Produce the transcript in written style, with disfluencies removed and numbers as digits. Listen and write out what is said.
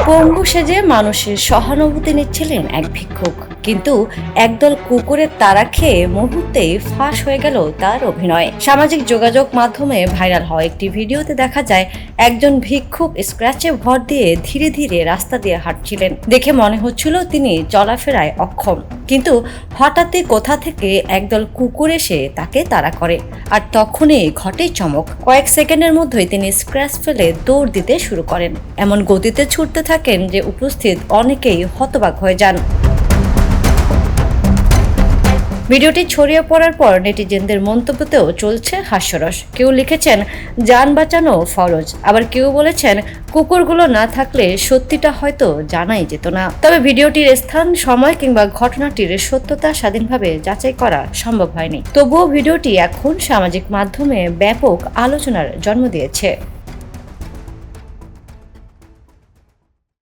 পঙ্গু সেজে মানুষের সহানুভূতি নিচ্ছিলেন এক ভিক্ষুক, কিন্তু একদল কুকুরের তাড়া খেয়ে মুহূর্তেই ফাঁস হয়ে গেল তার অভিনয়। সামাজিক যোগাযোগ মাধ্যমে ভাইরাল হওয়া একটি ভিডিওতে দেখা যায় একজন ভিক্ষুক স্ক্র্যাচে ভর দিয়ে ধীরে ধীরে রাস্তা দিয়ে হাঁটছিলেন। দেখে মনে হচ্ছিল তিনি চলাফেরায় অক্ষম, কিন্তু হঠাৎই কোথা থেকে একদল কুকুর এসে তাকে তাড়া করে, আর তখনই ঘটে চমক। কয়েক সেকেন্ডের মধ্যেই তিনি স্ক্র্যাচ ফেলে দৌড় দিতে শুরু করেন, এমন গতিতে ছুটতে থাকেন যে উপস্থিত অনেকেই হতবাক হয়ে যান। ভিডিওটি ছড়িয়ে পড়ার পর নেটিজেনদের মন্তব্যতেও চলছে হাস্যরস। কেউ লিখেছেন যান বাঁচানো ফরজ, আবার কেউ বলেছেন কুকুরগুলো না থাকলে সত্যিটা হয়তো জানাই যেত না। তবে ভিডিওটির স্থান, সময় কিংবা ঘটনাটির সত্যতা স্বাধীনভাবে যাচাই করা সম্ভব হয়নি। তবুও ভিডিওটি এখন সামাজিক মাধ্যমে ব্যাপক আলোচনার জন্ম দিয়েছে।